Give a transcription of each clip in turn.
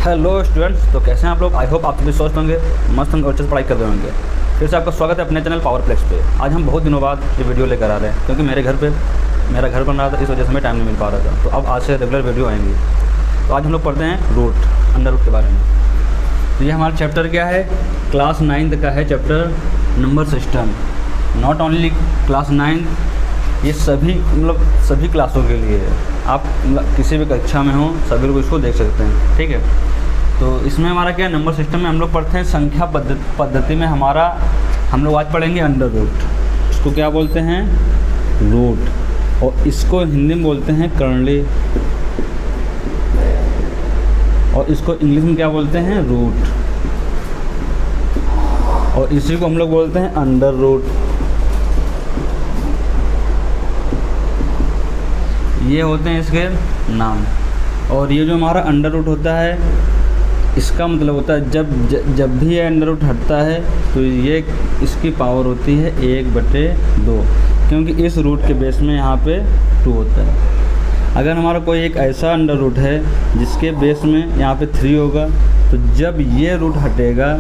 Hello students, तो कैसे हैं आप लोग। आई होप आप सभी स्वस्थ होंगे, मस्त होंगे और अच्छे से पढ़ाई कर रहे होंगे। फिर से आपका स्वागत है अपने चैनल पावरप्लेक्स पे। आज हम बहुत दिनों बाद ये वीडियो लेकर आ रहे हैं क्योंकि मेरा घर बन रहा था, इस वजह से हमें टाइम नहीं मिल पा रहा था। तो अब आज से रेगुलर वीडियो आएंगी। तो आज हम लोग पढ़ते हैं रूट, अंडर रूट के बारे में। तो ये हमारा चैप्टर क्या है, क्लास 9 का है chapter number system. Not only class 9, ये सभी क्लासों के लिए है। आप किसी भी कक्षा में हो सभी लोग इसको देख सकते हैं, ठीक है। तो इसमें हमारा क्या नंबर सिस्टम में हम लोग पढ़ते हैं संख्या पद्धति में हम लोग आज पढ़ेंगे अंडर रूट। इसको क्या बोलते हैं, रूट, और इसको हिंदी में बोलते हैं कर्णली, और इसको इंग्लिश में क्या बोलते हैं, रूट, और इसी को हम लोग बोलते हैं अंडर रूट। ये होते हैं इसके नाम। और ये जो हमारा अंडर रूट होता है, इसका मतलब होता है जब भी ये अंडर रूट हटता है तो ये इसकी पावर होती है 1/2, क्योंकि इस रूट के बेस में यहाँ पे 2 होता है। अगर हमारा कोई एक ऐसा अंडर रूट है जिसके बेस में यहाँ पे 3 होगा, तो जब ये रूट हटेगा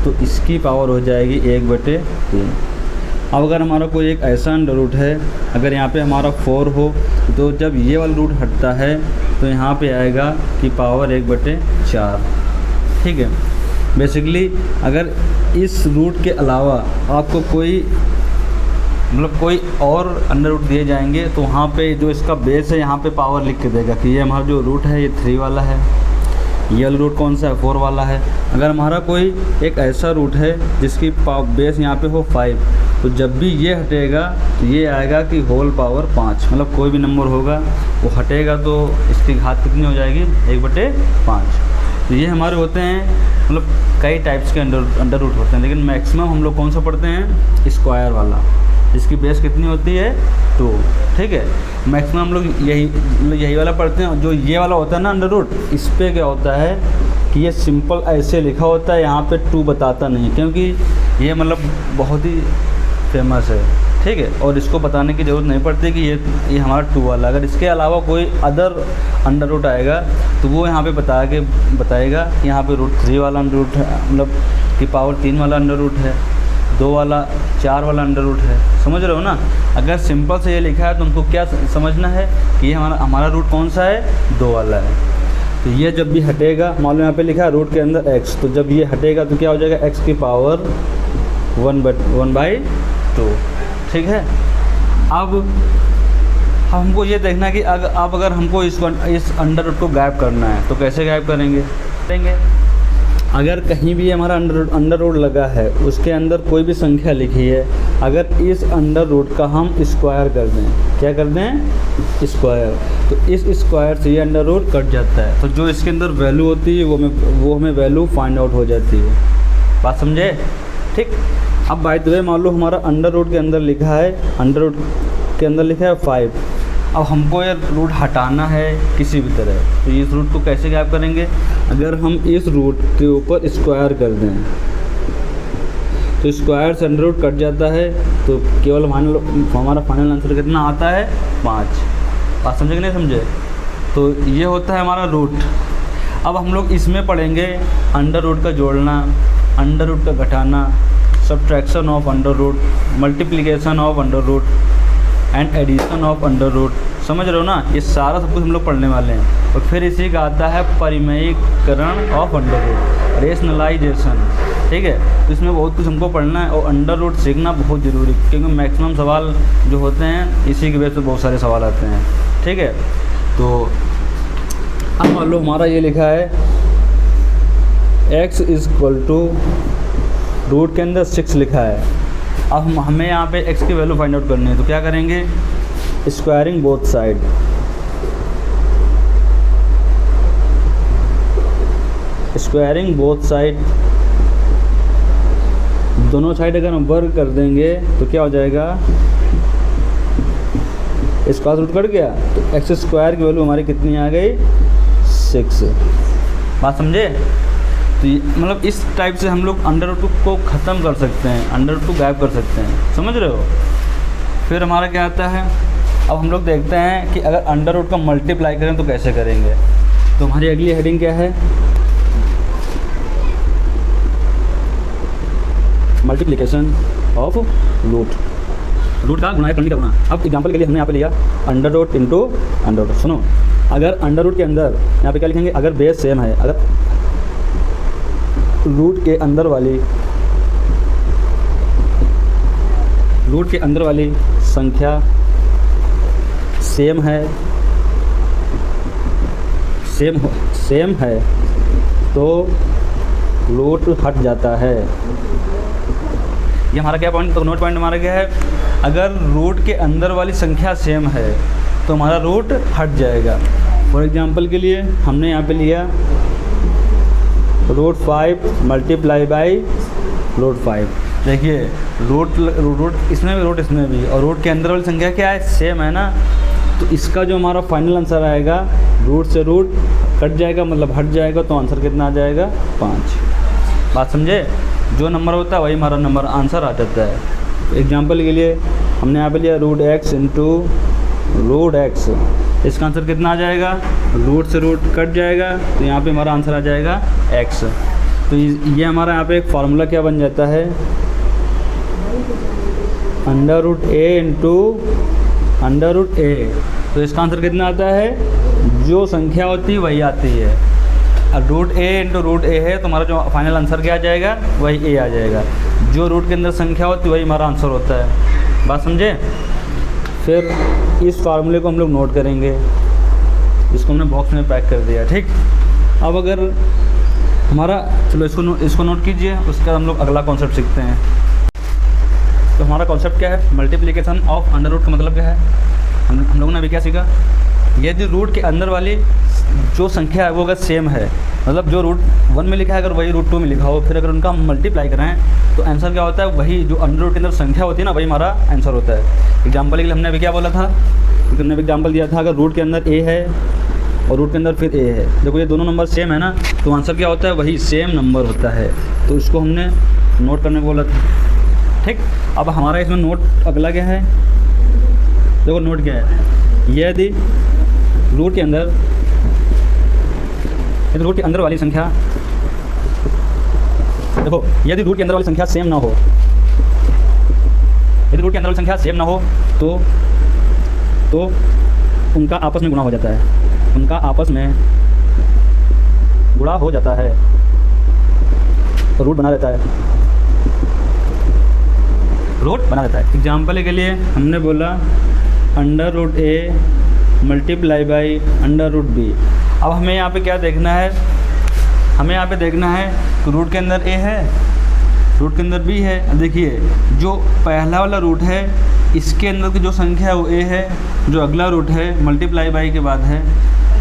तो इसकी पावर हो जाएगी 1/3। अब अगर हमारा कोई एक ऐसा अंडर रूट है, अगर यहाँ पे हमारा 4 हो, तो जब ये वाला रूट हटता है तो यहाँ पे आएगा कि पावर 1/4, ठीक है। बेसिकली अगर इस रूट के अलावा आपको कोई और अंडर रूट दिए जाएंगे, तो वहाँ पे जो इसका बेस है यहाँ पे पावर लिख के देगा कि ये हमारा जो रूट है ये 3 वाला है, ये वाला रूट कौन सा है, 4 वाला है। अगर हमारा कोई एक ऐसा रूट है जिसकी बेस यहाँ पे हो 5, तो जब भी ये हटेगा तो ये आएगा कि होल पावर 5, मतलब कोई भी नंबर होगा वो हटेगा तो इसकी घात कितनी हो जाएगी, 1/5। तो ये हमारे होते हैं, मतलब कई टाइप्स के अंडर रूट होते हैं, लेकिन मैक्सिमम हम लोग कौन सा पढ़ते हैं, स्क्वायर वाला, जिसकी बेस कितनी होती है, 2, ठीक है। मैक्सिमम हम लोग यही वाला पढ़ते हैं। जो ये वाला होता है ना अंडर रूट, इस पर क्या होता है कि ये सिंपल ऐसे लिखा होता है, यहाँ पे 2 बताता नहीं, क्योंकि ये मतलब बहुत ही फेमस है, ठीक है। और इसको बताने की ज़रूरत नहीं पड़ती कि ये हमारा 2 वाला। अगर इसके अलावा कोई अदर अंडर रूट आएगा तो वो यहाँ पे बताएगा कि यहाँ पे रूट 3 वाला अंडर रूट है, मतलब कि पावर 3 वाला अंडर रूट है, 2 वाला, 4 वाला अंडर रूट है। समझ रहे हो ना। अगर सिंपल से ये लिखा है तो उनको क्या समझना है कि ये हमारा रूट कौन सा है, 2 वाला है। तो ये जब भी हटेगा, मान लो यहाँ पे लिखा है रूट के अंदर x, तो जब ये हटेगा तो क्या हो जाएगा, x की पावर 1/2, ठीक है। अब हमको ये देखना है कि अब अगर हमको इस अंडर रूट को गायब करना है तो कैसे गायब करेंगे। अगर कहीं भी हमारा अंडर रूट लगा है, उसके अंदर कोई भी संख्या लिखी है, अगर इस अंडर रूट का हम स्क्वायर कर दें, क्या कर दें, स्क्वायर, तो इस स्क्वायर से ये अंडर रूट कट जाता है। तो जो इसके अंदर वैल्यू होती है वो हमें वैल्यू फाइंड आउट हो जाती है। बात समझे, ठीक। अब बाय द वे मान लो हमारा अंडर रूट के अंदर लिखा है, 5। अब हमको ये रूट हटाना है किसी भी तरह, तो इस रूट को कैसे गायब करेंगे। अगर हम इस रूट के ऊपर स्क्वायर कर दें तो स्क्वायर से अंडर रूट कट जाता है, तो केवल हमारा फाइनल आंसर कितना आता है, 5। बात समझे कि नहीं समझे। तो ये होता है हमारा रूट। अब हम लोग इसमें पढ़ेंगे अंडर रूट का जोड़ना, अंडर रूट का घटाना, subtraction of under root, multiplication of under root and addition of under root. समझ रहे हो ना, ये सारा सब कुछ हम लोग पढ़ने वाले हैं। और फिर इसी का आता है परिमेयीकरण ऑफ अंडर रूट, रेशनलाइजेशन, ठीक है। तो इसमें बहुत कुछ हमको पढ़ना है, और अंडर रूट सीखना बहुत ज़रूरी, क्योंकि मैक्सिमम सवाल जो होते हैं इसी के बेस पर बहुत सारे सवाल आते हैं, ठीक है। तो अब मान लो हमारा ये लिखा है x = रूट के अंदर 6 लिखा है। अब हमें यहाँ पे x की वैल्यू फाइंड आउट करनी है, तो क्या करेंगे, squaring both side. Squaring both side, दोनों साइड अगर हम वर्ग कर देंगे तो क्या हो जाएगा, स्क्वायर रूट कट गया, तो x² की वैल्यू हमारी कितनी आ गई, 6। बात समझे। तो मतलब इस टाइप से हम लोग अंडर रूट को ख़त्म कर सकते हैं, अंडर रूट को गायब कर सकते हैं, समझ रहे हो। फिर हमारा क्या आता है, अब हम लोग देखते हैं कि अगर अंडर रूट का मल्टीप्लाई करें तो कैसे करेंगे। तो हमारी अगली हेडिंग क्या है, मल्टीप्लिकेशन ऑफ रूट का गुणा करने का गुणा। अब एग्जांपल के लिए हमने यहाँ पे लिया under root into under root. सुनो, अगर अंडर रूट के अंदर यहाँ पे क्या लिखेंगे, अगर बेस सेम है, अगर रूट के अंदर वाली संख्या सेम है तो रूट हट जाता है। ये हमारा क्या पॉइंट, तो नोट पॉइंट हमारा क्या है, अगर रूट के अंदर वाली संख्या सेम है तो हमारा रूट हट जाएगा। फॉर एग्जांपल के लिए हमने यहाँ पे लिया √5 मल्टीप्लाई बाई √5। देखिए रूट इसमें भी, रूट इसमें भी, और रूट के अंदर वाली संख्या क्या है, सेम है ना, तो इसका जो हमारा फाइनल आंसर आएगा, रूट से रूट कट जाएगा मतलब हट जाएगा, तो आंसर कितना आ जाएगा, 5। बात समझे, जो नंबर होता है वही हमारा नंबर आंसर आ जाता है। एग्जांपल के लिए हमने यहाँ पे लिया √x इंटू √x, इसका आंसर कितना आ जाएगा, रूट से रूट कट जाएगा तो यहाँ पे हमारा आंसर आ जाएगा x। तो ये हमारा यहाँ पे एक फार्मूला क्या बन जाता है, √a इंटू √a। तो इसका आंसर कितना आता है, जो संख्या होती है वही आती है। अब √a इंटू √a है तो हमारा जो फाइनल आंसर क्या आ जाएगा, वही a आ जाएगा। जो रूट के अंदर संख्या होती है वही हमारा आंसर होता है। बात समझे। फिर इस फार्मूले को हम लोग नोट करेंगे, इसको हमने बॉक्स में पैक कर दिया, ठीक। अब अगर हमारा, चलो इसको नोट कीजिए, उसके बाद हम लोग अगला कॉन्सेप्ट सीखते हैं। तो हमारा कॉन्सेप्ट क्या है, मल्टीप्लिकेशन ऑफ अंडर रूट का मतलब क्या है, हम लोगों ने अभी क्या सीखा, यदि रूट के अंदर वाली जो संख्या है वो अगर सेम है, मतलब जो √1 में लिखा है अगर वही √2 में लिखा हो, फिर अगर उनका हम मल्टीप्लाई करें तो आंसर क्या होता है, वही जो अंडर रूट के अंदर संख्या होती है ना, वही हमारा आंसर होता है। एग्जाम्पल के लिए हमने अभी क्या बोला था, हमने एग्जाम्पल दिया था, अगर रूट के अंदर a है और रूट के अंदर फिर a है, देखो ये दोनों नंबर सेम है ना, तो आंसर क्या होता है, वही सेम नंबर होता है। तो इसको हमने नोट करने को बोला था, ठीक। अब हमारा इसमें नोट अगला क्या है, देखो नोट क्या है, यदि रूट के अंदर वाली संख्या, देखो यदि रूट के अंदर वाली संख्या सेम ना हो, यदि रूट के अंदर वाली संख्या सेम ना हो तो उनका आपस में गुणा हो जाता है, उनका आपस में गुणा हो जाता है तो रूट बना रहता है, रूट बना रहता है। एग्जाम्पल के लिए हमने बोला √a मल्टीप्लाई बाई √b। अब हमें यहाँ पे क्या देखना है, हमें यहाँ पे देखना है कि रूट के अंदर a है, रूट के अंदर b है। देखिए जो पहला वाला रूट है इसके अंदर की जो संख्या है वो a है, जो अगला रूट है मल्टीप्लाई बाई के बाद है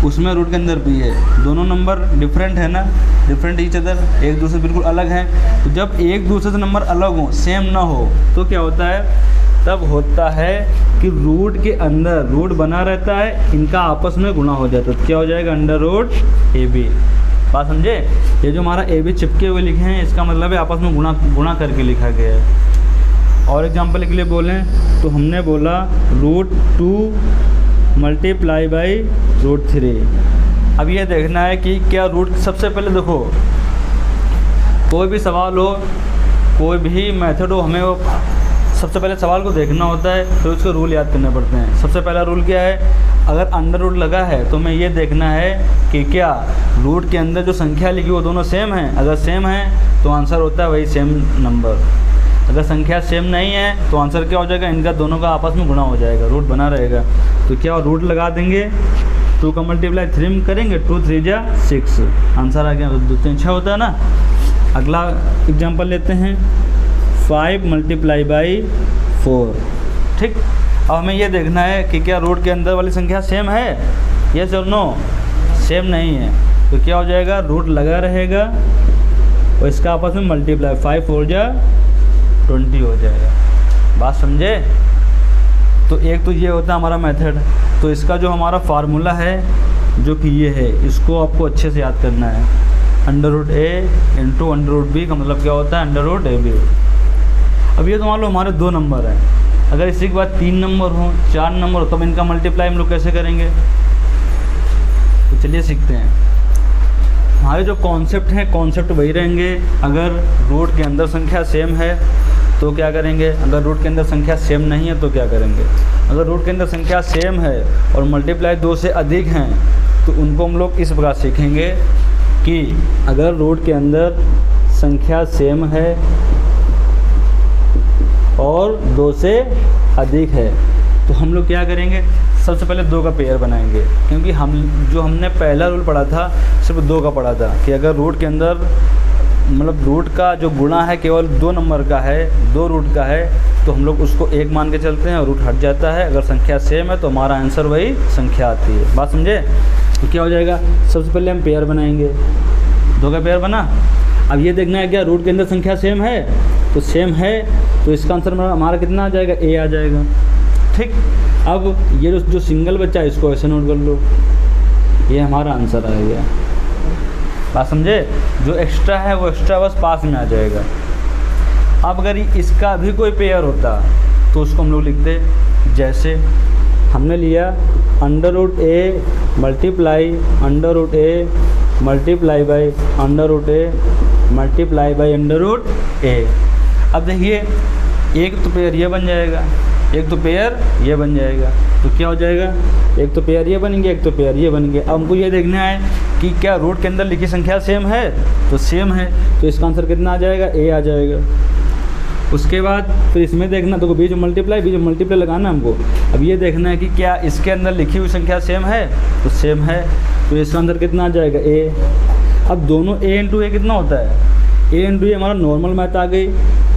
उसमें रूट के अंदर b है। दोनों नंबर डिफरेंट है ना, डिफरेंट ईच अदर, एक दूसरे बिल्कुल अलग है। तो जब एक दूसरे से नंबर अलग हो, सेम ना हो, तो क्या होता है, तब होता है कि रूट के अंदर रूट बना रहता है, इनका आपस में गुणा हो जाता है, तो क्या हो जाएगा, √ab। बात समझे, ये जो हमारा ab चिपके हुए लिखे हैं इसका मतलब है आपस में गुणा करके लिखा गया है। और एग्जांपल के लिए बोलें तो हमने बोला √2 मल्टीप्लाई बाई √3। अब ये देखना है कि क्या रूट, सबसे पहले देखो कोई भी सवाल हो, कोई भी मेथड हो, हमें वो सबसे पहले सवाल को देखना होता है, फिर उसके रूल याद करने पड़ते हैं। सबसे पहला रूल क्या है, अगर अंडर रूट लगा है तो हमें ये देखना है कि क्या रूट के अंदर जो संख्या लिखी वो दोनों सेम है। अगर सेम है तो आंसर होता है वही सेम नंबर। अगर संख्या सेम नहीं है तो आंसर क्या हो जाएगा, इनका दोनों का आपस में गुणा हो जाएगा, रूट बना रहेगा। तो क्या रूट लगा देंगे, 2 का मल्टीप्लाई 3 में करेंगे, 2 3 जा 6, आंसर आ गया। 2 3 6 होता है ना। अगला एग्जाम्पल लेते हैं 5 मल्टीप्लाई बाई 4, ठीक। अब हमें ये देखना है कि क्या रूट के अंदर वाली संख्या सेम है, यस और नो, सेम नहीं है तो क्या हो जाएगा, रूट लगा रहेगा और इसका आपस में मल्टीप्लाई, 5 4 जा 20 हो जाएगा। बात समझे। तो एक तो ये होता है हमारा मेथड। तो इसका जो हमारा फार्मूला है जो कि ये है, इसको आपको अच्छे से याद करना है। √a इंटू √b का मतलब क्या होता है, √ab। अब ये तो मान लो हमारे 2 नंबर हैं, अगर इसी के बाद 3 नंबर हो, 4 नंबर हो, तब इनका मल्टीप्लाई हम लोग कैसे करेंगे। तो चलिए सीखते हैं। हमारे जो कॉन्सेप्ट हैं, कॉन्सेप्ट वही रहेंगे। अगर रूट के अंदर संख्या सेम है तो क्या करेंगे, अगर रूट के अंदर संख्या सेम नहीं है तो क्या करेंगे, अगर रूट के अंदर संख्या सेम है और मल्टीप्लाई 2 से अधिक हैं तो उनको हम लोग इस प्रकार सीखेंगे कि अगर रूट के अंदर संख्या सेम है और 2 से अधिक है तो हम लोग क्या करेंगे, सबसे पहले 2 का पेयर बनाएंगे, क्योंकि हमने पहला रूल पढ़ा था सिर्फ 2 का पढ़ा था कि अगर रूट के अंदर मतलब रूट का जो गुणा है केवल 2 नंबर का है, 2 रूट का है, तो हम लोग उसको 1 मान के चलते हैं और रूट हट जाता है। अगर संख्या सेम है तो हमारा आंसर वही संख्या आती है। बात समझे? तो क्या हो जाएगा, सबसे पहले हम पेयर बनाएंगे, 2 का पेयर बना। अब ये देखना है क्या रूट के अंदर संख्या सेम है, तो सेम है तो इसका आंसर हमारा कितना आ जाएगा, ए आ जाएगा। ठीक, अब ये जो सिंगल बच्चा है इसको ऐसे नोट कर लो, ये हमारा आंसर आ गया। बात समझे? जो एक्स्ट्रा है वो एक्स्ट्रा बस पास में आ जाएगा। अब अगर इसका भी कोई पेयर होता तो उसको हम लोग लिखते, जैसे हमने लिया under root A multiply under root A multiply by under root A multiply by under root A. अब देखिए एक तो पेयर ये बन जाएगा, एक तो पेयर ये बन जाएगा, तो क्या हो जाएगा, एक तो पेयर ये बनेंगे, एक तो पेयर ये बनेंगे। अब हमको ये देखना है कि क्या रूट के अंदर लिखी संख्या सेम है, तो सेम है तो इसका आंसर कितना आ जाएगा, ए आ जाएगा। उसके बाद फिर इसमें देखना, तो बीच में मल्टीप्लाई लगाना हमको। अब ये देखना है कि क्या इसके अंदर लिखी हुई संख्या सेम है, तो सेम है तो इसका आंसर कितना आ जाएगा, ए। अब दोनों ए इंटू ए कितना होता है, ए इंटू ए हमारा नॉर्मल मैथ आ गई,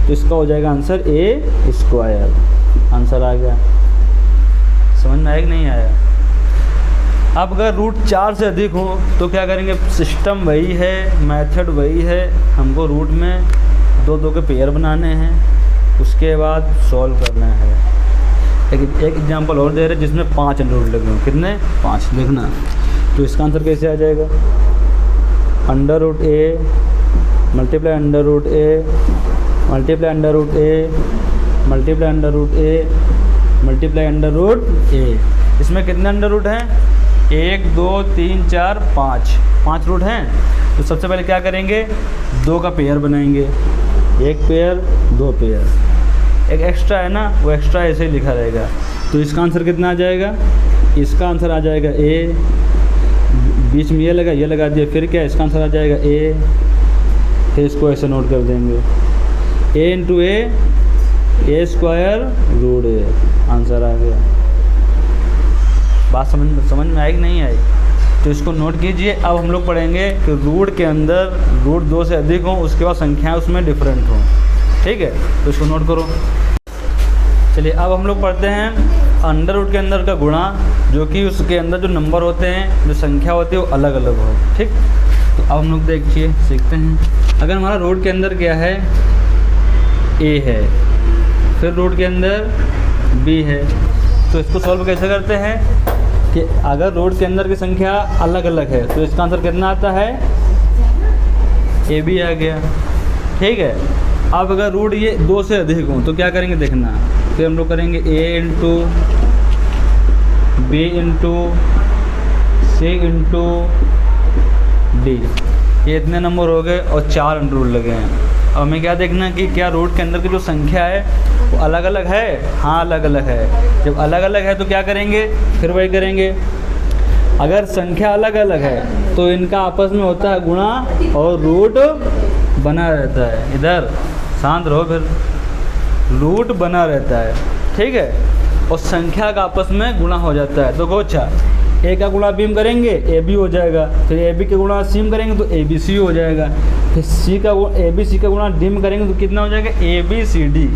तो इसका हो जाएगा आंसर ए स्क्वायर। आंसर आ गया। समझ में आया कि नहीं आया? अब अगर रूट 4 से अधिक हो तो क्या करेंगे, सिस्टम वही है, मेथड वही है, हमको रूट में 2 के पेयर बनाने हैं, उसके बाद सॉल्व करना है। एक एग्जांपल और दे रहे जिसमें 5 अंडर रूट लगे हों, कितने, 5 लिखना। तो इसका आंसर कैसे आ जाएगा, under root A multiply under root A multiply under root A multiply under root A multiply under root ए। इसमें कितने अंडर रूट हैं, 1 2 3 4 5 रूट हैं। तो सबसे पहले क्या करेंगे, 2 का पेयर बनाएंगे, 1 पेयर 2 पेयर। एक एक्स्ट्रा है ना, वो एक्स्ट्रा ऐसे ही लिखा रहेगा। तो इसका आंसर कितना आ जाएगा, इसका आंसर आ जाएगा ए, बीच में ये लगा दिया, फिर क्या इसका आंसर आ जाएगा ए। फिर इसको ऐसे नोट कर देंगे, ए इंटू ए स्क्वायर रूट ए। आंसर आ गया। बात समझ में आई कि नहीं आई? तो इसको नोट कीजिए। अब हम लोग पढ़ेंगे कि रूट के अंदर रूट 2 से अधिक हो, उसके बाद संख्याएं उसमें डिफरेंट हों। ठीक है, तो इसको नोट करो। चलिए अब हम लोग पढ़ते हैं अंडर रूट के अंदर का गुणा, जो कि उसके अंदर जो नंबर होते हैं, जो संख्या होती है वो अलग अलग हो। ठीक, तो अब हम लोग देखिए सीखते हैं। अगर हमारा रूट के अंदर क्या है, ए है, फिर रूट के अंदर बी है, तो इसको सॉल्व कैसे करते हैं कि अगर रूट के अंदर की संख्या अलग अलग है तो इसका आंसर कितना आता है, ए बी आ गया। ठीक है, अब अगर रूट ये 2 से अधिक हो तो क्या करेंगे देखना, फिर हम लोग करेंगे ए इंटू बी इंटू सी इंटू डी। ये इतने नंबर हो गए और 4 अंडर रूट लगे हैं। अब हमें क्या देखना है कि क्या रूट के अंदर की जो संख्या है वो अलग अलग है। हाँ अलग अलग है। जब अलग अलग है तो क्या करेंगे, फिर वही करेंगे। अगर संख्या अलग अलग है तो इनका आपस में होता है गुणा और रूट बना रहता है। इधर शांत रहो, फिर रूट बना रहता है। ठीक है, और संख्या का आपस में गुणा हो जाता है। तो गोच्छा ए का गुणा बी में करेंगे ए बी हो जाएगा, फिर ए बी के गुणा सी में करेंगे तो ए बी सी हो जाएगा, फिर सी का ए बी सी का गुणा डी में करेंगे तो कितना हो जाएगा, ए बी सी डी।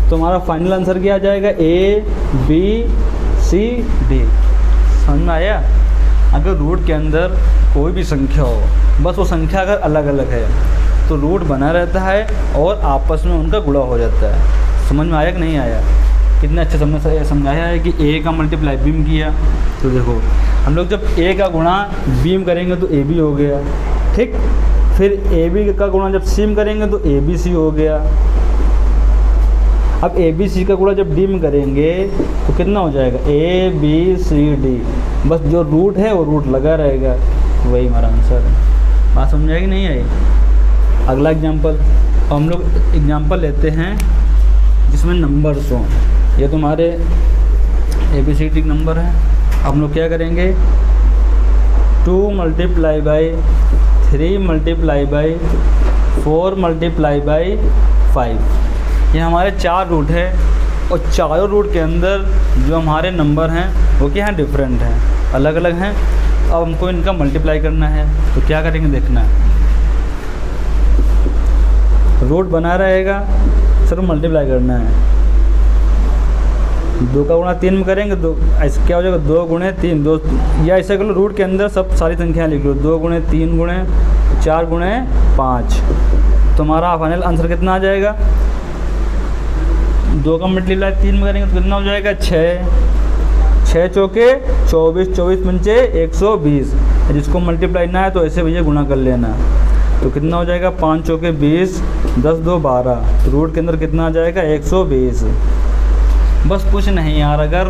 तो हमारा फाइनल आंसर क्या आ जाएगा, ए बी सी डी। समझ में आया? अगर रूट के अंदर कोई भी संख्या हो, बस वो संख्या अगर अलग अलग है तो रूट बना रहता है और आपस में उनका गुणा हो जाता है। समझ में आया कि नहीं आया? कितना अच्छे समझाया है कि ए का मल्टीप्लाई बी में किया। तो देखो हम लोग जब ए का गुणा बी में करेंगे तो ए बी हो गया। ठीक, फिर ए बी का गुणा जब सी में करेंगे तो ए बी सी हो गया। अब ए बी सी का गुणा जब डी में करेंगे तो कितना हो जाएगा, ए बी सी डी। बस जो रूट है वो रूट लगा रहेगा, वही हमारा आंसर है। बात समझ आई कि नहीं आई? अगला एग्जाम्पल, हम लोग एग्जाम्पल लेते हैं जिसमें नंबर्स हों। ये तुम्हारे ABCD नंबर है। हम लोग क्या करेंगे, 2 × 3 × 4 × 5। ये हमारे 4 रूट है और चारों रूट के अंदर जो हमारे नंबर हैं वो क्या हैं, डिफरेंट हैं, अलग अलग हैं। अब हमको इनका मल्टीप्लाई करना है, तो क्या करेंगे देखना है। रूट बना रहेगा, सिर्फ मल्टीप्लाई करना है। 2 का गुणा 3 में करेंगे, 2 ऐसे क्या हो जाएगा, 2 × 3 2, या ऐसा कर लो रूट के अंदर सब सारी संख्याएं लिख लो, 2 × 3 × 4 × 5। तुम्हारा फाइनल आंसर कितना आ जाएगा, 2 का मल्टीप्लाई 3 में करेंगे तो कितना हो जाएगा, 6 चौके 24, 24 पंचे 120। जिसको मल्टीप्लाई ना है तो ऐसे भैया गुणा कर लेना, तो कितना हो जाएगा, 5 चौके 20, 10 2 12। तो रूट के अंदर कितना आ जाएगा, 120। बस कुछ नहीं यार, अगर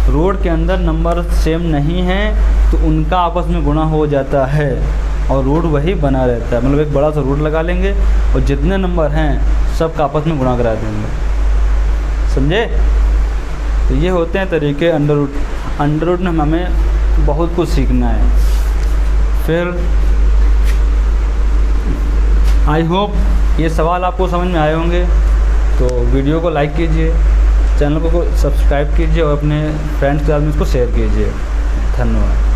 रूट के अंदर नंबर सेम नहीं है तो उनका आपस में गुणा हो जाता है और रूट वही बना रहता है। मतलब एक बड़ा सा रूट लगा लेंगे और जितने नंबर हैं सब का आपस में गुणा करा देंगे, समझे। तो ये होते हैं तरीके अंडर रूट। अंडर रूट में हमें बहुत कुछ सीखना है। फिर आई होप ये सवाल आपको समझ में आए होंगे। तो वीडियो को लाइक कीजिए, चैनल को सब्सक्राइब कीजिए और अपने फ्रेंड्स के साथ में इसको शेयर कीजिए। धन्यवाद।